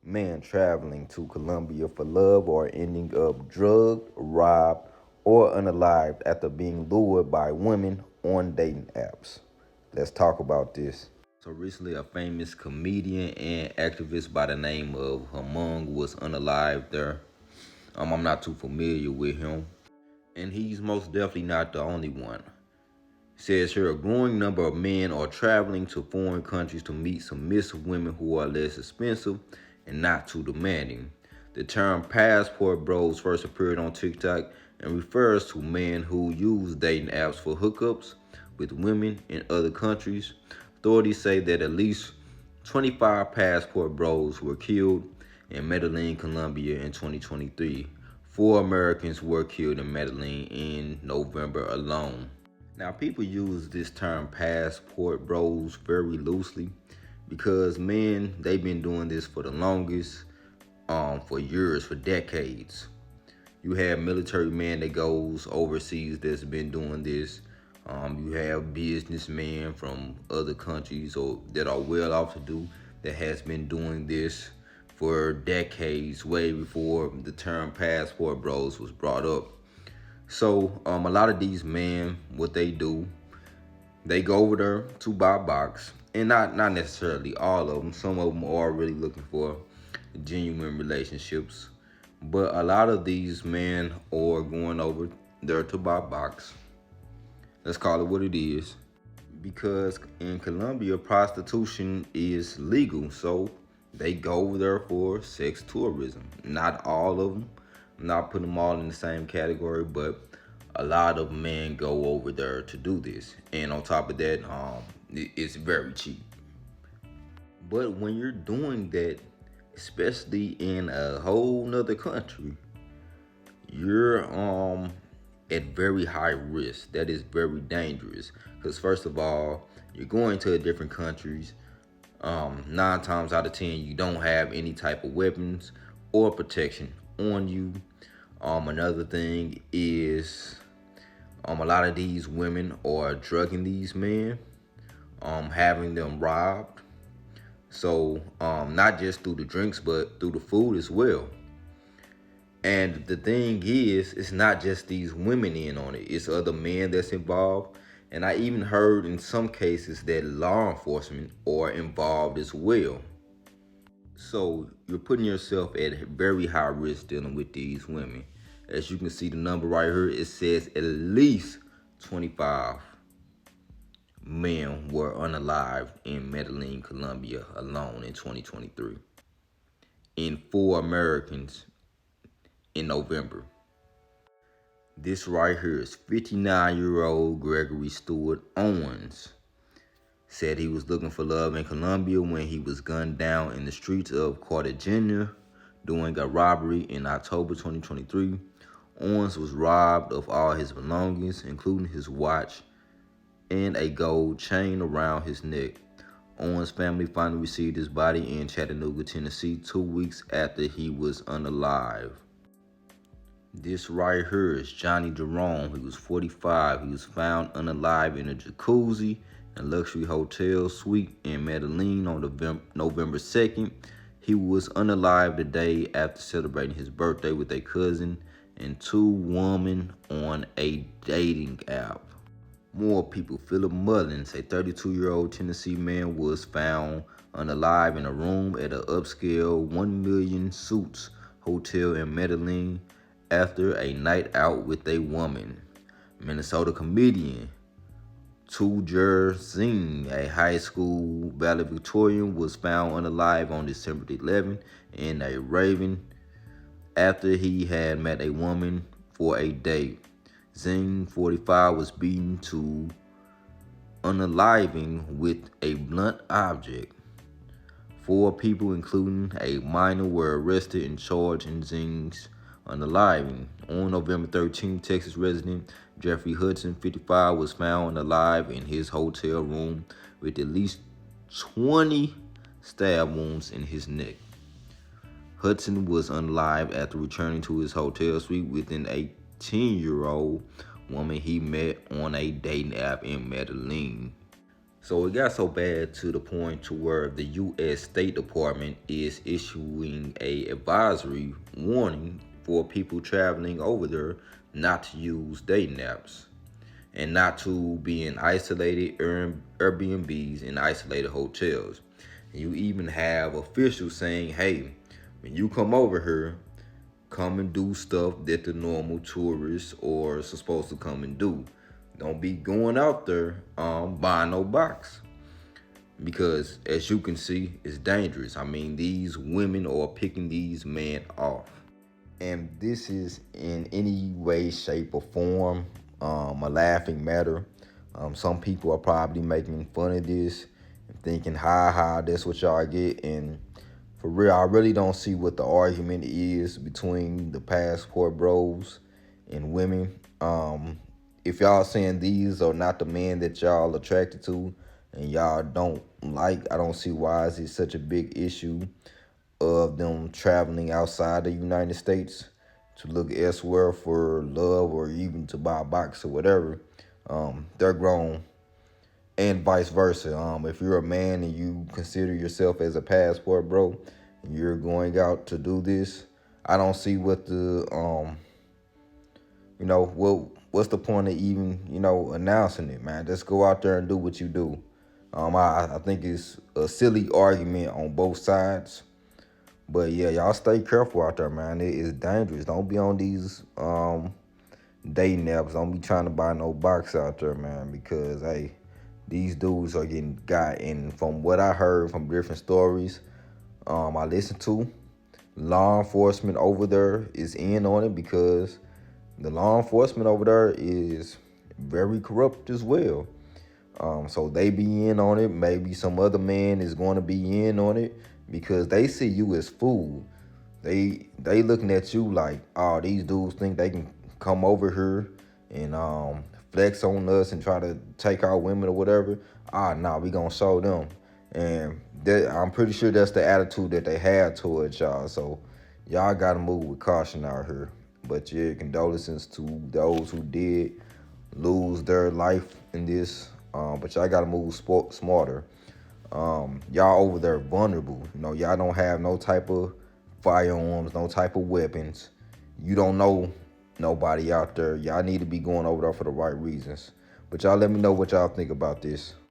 Man traveling to Colombia for love or ending up drugged, robbed, or unalived after being lured by women on dating apps. Let's talk about this. So recently, a famous comedian and activist by the name of Humong was unalived there. I'm not too familiar with him, and he's most definitely not the only one. It says here a growing number of men are traveling to foreign countries to meet submissive women who are less expensive and not too demanding. The term passport bros first appeared on TikTok and refers to men who use dating apps for hookups with women in other countries. Authorities say that at least 25 passport bros were killed in Medellin, Colombia in 2023. 4 Americans were killed in Medellin in November alone. Now, people use this term passport bros very loosely because men, they've been doing this for the longest, for years, for decades. You have military men that goes overseas that's been doing this. You have businessmen from other countries or that are well off to do that has been doing this for decades, way before the term passport bros was brought up. So a lot of these men, what they do, they go over there to buy a box, and not necessarily all of them. Some of them are really looking for genuine relationships, but a lot of these men are going over there to buy a box. Let's call it what it is, because in Colombia, prostitution is legal, so they go over there for sex tourism. Not all of them. I'm not putting them all in the same category, but a lot of men go over there to do this. And on top of that, it's very cheap. But when you're doing that, especially in a whole nother country, you're at very high risk. That is very dangerous. Because first of all, you're going to different countries. 9 times out of 10, you don't have any type of weapons or protection on you. Another thing is, a lot of these women are drugging these men, having them robbed. So not just through the drinks, but through the food as well. And the thing is, it's not just these women in on it. It's other men that's involved. And I even heard in some cases that law enforcement are involved as well. So you're putting yourself at very high risk dealing with these women. As you can see the number right here, it says at least 25 men were unalived in Medellin, Colombia alone in 2023. And 4 Americans in November. This right here is 59-year-old Gregory Stewart Owens. Said he was looking for love in Colombia when he was gunned down in the streets of Cartagena during a robbery in October 2023. Owens was robbed of all his belongings, including his watch and a gold chain around his neck. Owens' family finally received his body in Chattanooga, Tennessee, 2 weeks after he was unalive. This right here is Johnny Jerome. He was 45. He was found unalive in a jacuzzi in a luxury hotel suite in Medellin on November 2nd. He was unalive the day after celebrating his birthday with a cousin and 2 women on a dating app. More people. Philip Mullins, a 32-year-old Tennessee man, was found unalive in a room at an upscale 1 Million Suites hotel in Medellin after a night out with a woman. Minnesota comedian Tujer Singh, a high school valedictorian, was found unalive on December 11th in a raving after he had met a woman for a date. Zing, 45, was beaten to unaliving with a blunt object. 4 people, including a minor, were arrested and charged in Zing's unaliving. On November 13th, Texas resident Jeffrey Hudson, 55, was found alive in his hotel room with at least 20 stab wounds in his neck. Hudson was unalive after returning to his hotel suite with an 18-year-old woman he met on a dating app in Medellin. So it got so bad to the point to where the U.S. State Department is issuing a advisory warning for people traveling over there not to use dating apps and not to be in isolated Airbnbs and isolated hotels. And you even have officials saying, hey, when you come over here, come and do stuff that the normal tourists are supposed to come and do. Don't be going out there buying no box because, as you can see, it's dangerous. I mean, these women are picking these men off, and this is in any way, shape, or form a laughing matter. Some people are probably making fun of this and thinking, "Ha ha, that's what y'all get." And for real, I really don't see what the argument is between the passport bros and women. If y'all saying these are not the men that y'all attracted to and y'all don't like, I don't see why is it such a big issue of them traveling outside the United States to look elsewhere for love or even to buy a box or whatever. They're grown, and vice versa. If you're a man and you consider yourself as a passport bro, and you're going out to do this, I don't see what the what's the point of even announcing it, man? Just go out there and do what you do. I think it's a silly argument on both sides. But yeah, y'all stay careful out there, man. It is dangerous. Don't be on these dating apps. Don't be trying to buy no box out there, man, because hey, these dudes are getting got. And from what I heard from different stories I listened to, law enforcement over there is in on it because the law enforcement over there is very corrupt as well. So they be in on it. Maybe some other man is going to be in on it because they see you as fool. They looking at you like, oh, these dudes think they can come over here and flex on us and try to take our women or whatever. Nah, we gonna show them. And I'm pretty sure that's the attitude that they had towards y'all. So y'all gotta move with caution out here. But yeah, condolences to those who did lose their life in this. But y'all gotta move smarter. Y'all over there vulnerable. Y'all don't have no type of firearms, no type of weapons. You don't know nobody out there. Y'all need to be going over there for the right reasons. But y'all let me know what y'all think about this.